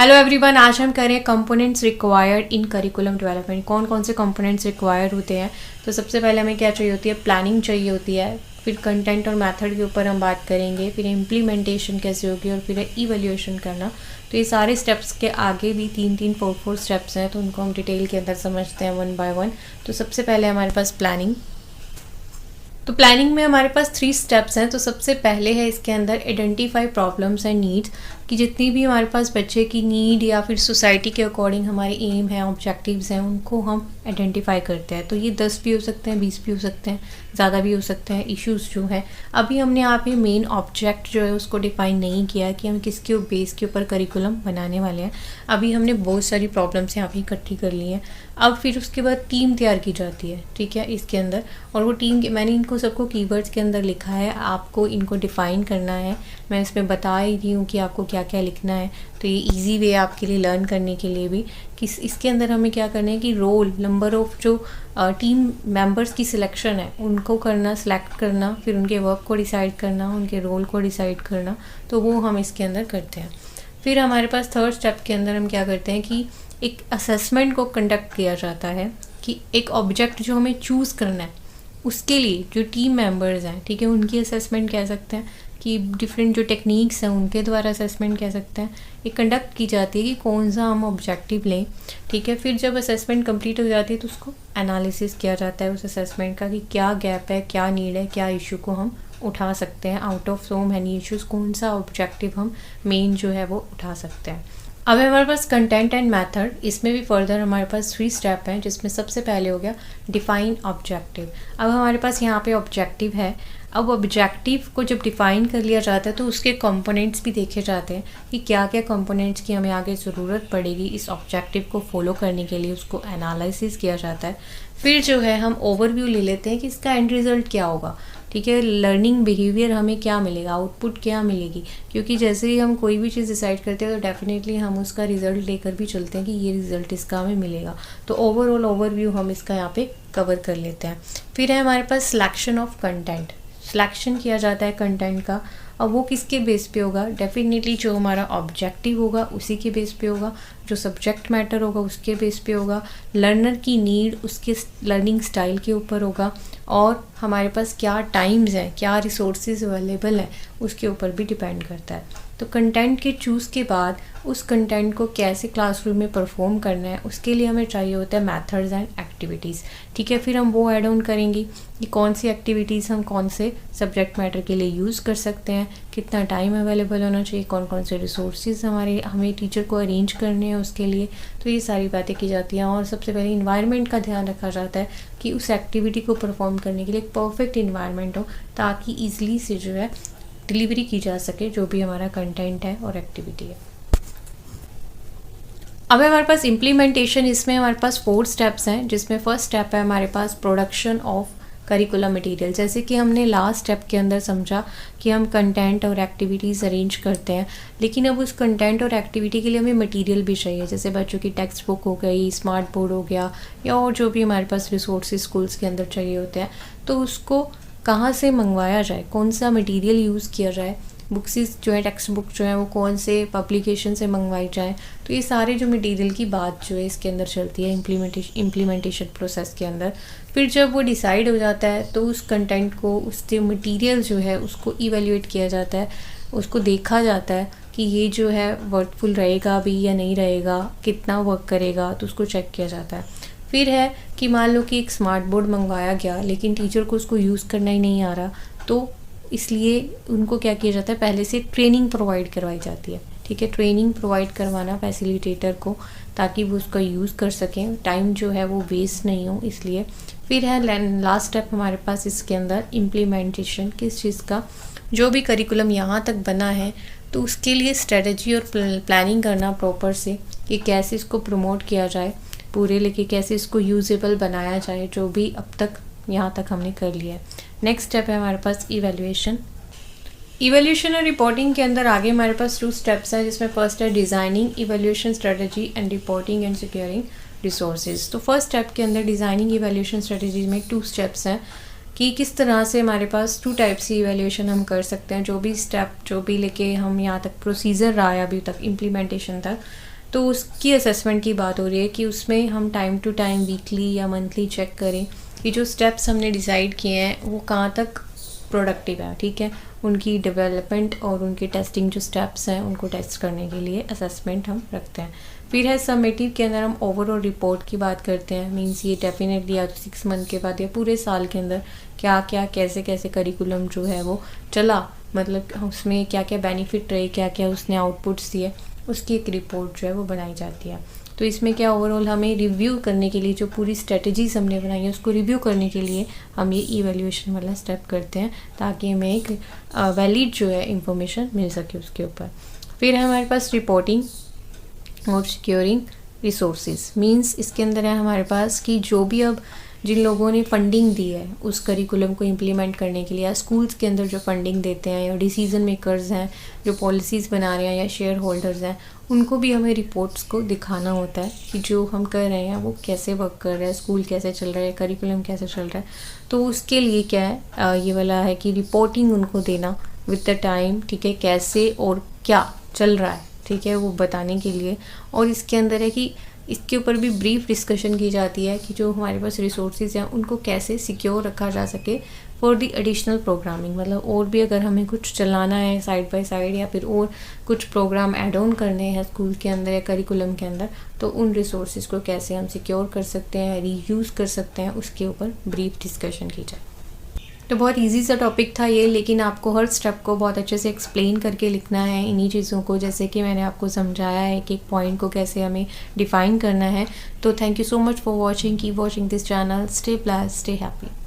Hello everyone, आज हम करें components required in curriculum development. कौन कौन से कंपोनेंट्स रिक्वायर होते हैं। तो सबसे पहले हमें क्या चाहिए होती है, प्लानिंग चाहिए होती है। फिर कंटेंट और मेथड के ऊपर हम बात करेंगे। फिर इम्प्लीमेंटेशन कैसे होगी और फिर इवैल्यूएशन करना। तो ये सारे स्टेप्स के आगे भी तीन फोर स्टेप्स हैं, तो उनको हम डिटेल के अंदर समझते हैं वन बाय वन। तो सबसे पहले हमारे पास प्लानिंग। तो प्लानिंग में हमारे पास 3 स्टेप्स हैं। तो सबसे पहले है इसके अंदर आइडेंटिफाई प्रॉब्लम्स एंड नीड्स, कि जितनी भी हमारे पास बच्चे की नीड या फिर सोसाइटी के अकॉर्डिंग हमारे एम है, ऑब्जेक्टिव्स हैं, उनको हम आइडेंटिफाई करते हैं। तो ये 10 भी हो सकते हैं, 20 भी हो सकते हैं, ज़्यादा भी हो सकते हैं इश्यूज़ जो हैं। अभी हमने यहाँ पे मेन ऑब्जेक्ट जो है उसको डिफाइन नहीं किया है कि हम किसके बेस के ऊपर करिकुलम बनाने वाले हैं। अभी हमने बहुत सारी प्रॉब्लम्स यहाँ पे इकट्ठी कर ली हैं। अब फिर उसके बाद टीम तैयार की जाती है, ठीक है, इसके अंदर। और वो टीम मैंने इनको सबको कीवर्ड्स के अंदर लिखा है, आपको इनको डिफ़ाइन करना है। मैं इसमें बता ही रही हूँ कि आपको क्या क्या लिखना है। तो ये इजी वे आपके लिए लर्न करने के लिए भी कि इसके अंदर हमें क्या करना है कि रोल नंबर ऑफ जो टीम मेंबर्स की सिलेक्शन है उनको करना, सिलेक्ट करना, फिर उनके वर्क को डिसाइड करना, उनके रोल को डिसाइड करना। तो वो हम इसके अंदर करते हैं। फिर हमारे पास थर्ड स्टेप के अंदर हम क्या करते हैं कि एक असेसमेंट को कंडक्ट किया जाता है कि एक ऑब्जेक्ट जो हमें चूज़ करना है उसके लिए जो टीम मेंबर्स हैं, ठीक है, उनकी असेसमेंट कह सकते हैं कि डिफरेंट जो टेक्निक्स हैं उनके द्वारा असेसमेंट कह सकते हैं। ये कंडक्ट की जाती है कि कौन सा हम ऑब्जेक्टिव लें, ठीक है। फिर जब असेसमेंट कंप्लीट हो जाती है तो उसको एनालिसिस किया जाता है उस असेसमेंट का कि क्या गैप है, क्या नीड है, क्या इशू को हम उठा सकते हैं। Out of so many issues कौन सा ऑब्जेक्टिव हम मेन जो है वो उठा सकते हैं। अब हमारे पास कंटेंट एंड मेथड, इसमें भी फर्दर हमारे पास 3 स्टेप हैं, जिसमें सबसे पहले हो गया डिफाइन ऑब्जेक्टिव। अब हमारे पास यहाँ पे ऑब्जेक्टिव है। अब ऑब्जेक्टिव को जब डिफ़ाइन कर लिया जाता है तो उसके कंपोनेंट्स भी देखे जाते हैं कि क्या क्या कंपोनेंट्स की हमें आगे ज़रूरत पड़ेगी इस ऑब्जेक्टिव को फॉलो करने के लिए। उसको एनालिसिस किया जाता है। फिर जो है हम ओवरव्यू ले लेते हैं कि इसका एंड रिज़ल्ट क्या होगा, ठीक है, लर्निंग बिहेवियर हमें क्या मिलेगा, आउटपुट क्या मिलेगी। क्योंकि जैसे ही हम कोई भी चीज़ डिसाइड करते हैं तो डेफिनेटली हम उसका रिजल्ट लेकर भी चलते हैं कि ये रिजल्ट इसका हमें मिलेगा। तो ओवरऑल ओवरव्यू हम इसका यहाँ पे कवर कर लेते हैं। फिर है हमारे पास सिलेक्शन ऑफ कंटेंट। सिलेक्शन किया जाता है कंटेंट का। अब वो किसके बेस पे होगा, डेफिनेटली जो हमारा ऑब्जेक्टिव होगा उसी के बेस पे होगा, जो सब्जेक्ट मैटर होगा उसके बेस पे होगा, लर्नर की नीड उसके लर्निंग स्टाइल के ऊपर होगा, और हमारे पास क्या टाइम्स हैं, क्या रिसोर्सेज अवेलेबल हैं उसके ऊपर भी डिपेंड करता है। तो कंटेंट के चूज़ के बाद उस कंटेंट को कैसे क्लासरूम में परफॉर्म करना है उसके लिए हमें चाहिए होता है मेथड्स एंड एक्टिविटीज़, ठीक है। फिर हम वो ऐड ऑन करेंगे कि कौन सी एक्टिविटीज़ हम कौन से सब्जेक्ट मैटर के लिए यूज़ कर सकते हैं, कितना टाइम अवेलेबल होना चाहिए, कौन कौन से रिसोर्सेज हमें टीचर को अरेंज करने हैं उसके लिए। तो ये सारी बातें की जाती हैं। और सबसे पहले इन्वायरमेंट का ध्यान रखा जाता है कि उस एक्टिविटी को परफॉर्म करने के लिए एक परफेक्ट इन्वायरमेंट हो, ताकि ईजिली से जो है डिलीवरी की जा सके जो भी हमारा कंटेंट है और एक्टिविटी है। अब हमारे पास इम्प्लीमेंटेशन, इसमें हमारे पास 4 स्टेप्स हैं, जिसमें फर्स्ट स्टेप है हमारे पास प्रोडक्शन ऑफ करिकुलम मटेरियल। जैसे कि हमने लास्ट स्टेप के अंदर समझा कि हम कंटेंट और एक्टिविटीज़ अरेंज करते हैं, लेकिन अब उस कंटेंट और एक्टिविटी के लिए हमें मटेरियल भी चाहिए। जैसे बच्चों की टेक्स्ट बुक हो गई, स्मार्ट बोर्ड हो गया, या और जो भी हमारे पास रिसोर्सेज स्कूल्स के अंदर चाहिए होते हैं। तो उसको कहाँ से मंगवाया जाए, कौन सा मटेरियल यूज़ किया जाए, बुक्स जो है, टेक्स्ट बुक जो है वो कौन से पब्लिकेशन से मंगवाई जाए। तो ये सारे जो मटेरियल की बात जो है इसके अंदर चलती है इम्प्लीमेंटेशन प्रोसेस के अंदर। फिर जब वो डिसाइड हो जाता है तो उस कंटेंट को, उस मटेरियल जो है उसको इवेल्युएट किया जाता है, उसको देखा जाता है कि ये जो है वर्थफुल रहेगा भी या नहीं रहेगा, कितना वर्क करेगा, तो उसको चेक किया जाता है। फिर है कि मान लो कि एक स्मार्ट बोर्ड मंगवाया गया लेकिन टीचर को उसको यूज़ करना ही नहीं आ रहा, तो इसलिए उनको क्या किया जाता है, पहले से ट्रेनिंग प्रोवाइड करवाई जाती है, ठीक है। ट्रेनिंग प्रोवाइड करवाना फैसिलिटेटर को, ताकि वो उसका यूज़ कर सकें, टाइम जो है वो वेस्ट नहीं हो इसलिए। फिर है लास्ट स्टेप हमारे पास इसके अंदर इम्प्लीमेंटेशन, किस चीज़ का, जो भी करिकुलम यहाँ तक बना है तो उसके लिए स्ट्रेटजी और प्लानिंग करना प्रॉपर से कि कैसे इसको प्रमोट किया जाए पूरे, लेके कैसे इसको यूजेबल बनाया जाए, जो भी अब तक यहाँ तक हमने कर लिया है। नेक्स्ट स्टेप है हमारे पास इवैल्यूएशन। इवैल्यूएशन और रिपोर्टिंग के अंदर आगे हमारे पास 2 स्टेप्स हैं, जिसमें फर्स्ट है designing evaluation strategy and reporting and securing resources. तो फर्स्ट स्टेप के अंदर डिज़ाइनिंग इवैल्यूएशन स्ट्रेटजी में 2 स्टेप्स हैं। कि किस तरह से हमारे पास 2 टाइप्स की इवैल्यूएशन हम कर सकते हैं। जो भी स्टेप जो भी लेके हम यहाँ तक प्रोसीजर रहा है अभी तक इम्प्लीमेंटेशन तक, तो उसकी असेसमेंट की बात हो रही है कि उसमें हम टाइम टू टाइम वीकली या मंथली चेक करें कि जो स्टेप्स हमने डिसाइड किए हैं वो कहाँ तक प्रोडक्टिव है, ठीक है। उनकी डेवलपमेंट और उनकी टेस्टिंग जो स्टेप्स हैं उनको टेस्ट करने के लिए असेसमेंट हम रखते हैं। फिर है समेटिव के अंदर हम ओवरऑल रिपोर्ट की बात करते हैं। मींस ये डेफिनेटली या 6 मंथ के बाद या पूरे साल के अंदर क्या क्या कैसे कैसे करिकुलम जो है वो चला, मतलब उसमें क्या क्या बेनिफिट रहे, क्या क्या उसने आउटपुट्स दिए, उसकी एक रिपोर्ट जो है वो बनाई जाती है। तो इसमें क्या ओवरऑल हमें रिव्यू करने के लिए जो पूरी स्ट्रेटजीज हमने बनाई है उसको रिव्यू करने के लिए हम ये इवैल्यूएशन वाला स्टेप करते हैं, ताकि हमें एक वैलिड जो है इंफॉर्मेशन मिल सके उसके ऊपर। फिर है हमारे पास रिपोर्टिंग और सिक्योरिंग रिसोर्सेज। मींस इसके अंदर है हमारे पास कि जो भी अब जिन लोगों ने फंडिंग दी है उस करिकुलम को इम्प्लीमेंट करने के लिए, या स्कूल्स के अंदर जो फंडिंग देते हैं, या डिसीजन मेकर्स हैं जो पॉलिसीज़ बना रहे हैं, या शेयर होल्डर्स हैं, उनको भी हमें रिपोर्ट्स को दिखाना होता है कि जो हम कर रहे हैं वो कैसे वर्क कर रहा है, स्कूल कैसे चल रहा है, करिकुलम कैसे चल रहा है। तो उसके लिए क्या है ये वाला है कि रिपोर्टिंग उनको देना विद द टाइम, ठीक है, कैसे और क्या चल रहा है, ठीक है, वो बताने के लिए। और इसके अंदर है कि इसके ऊपर भी ब्रीफ डिस्कशन की जाती है कि जो हमारे पास रिसोर्सेज हैं उनको कैसे सिक्योर रखा जा सके फॉर दी एडिशनल प्रोग्रामिंग। मतलब और भी अगर हमें कुछ चलाना है साइड बाय साइड, या फिर और कुछ प्रोग्राम ऐड ऑन करने हैं स्कूल के अंदर या करिकुलम के अंदर, तो उन रिसोर्सेज को कैसे हम सिक्योर कर सकते हैं, रीयूज़ कर सकते हैं, उसके ऊपर ब्रीफ डिस्कशन की जाए। तो बहुत इजी सा टॉपिक था ये, लेकिन आपको हर स्टेप को बहुत अच्छे से एक्सप्लेन करके लिखना है इन्हीं चीज़ों को, जैसे कि मैंने आपको समझाया है कि एक पॉइंट को कैसे हमें डिफ़ाइन करना है। तो thank you so much for watching, keep watching this channel, stay blessed, stay happy.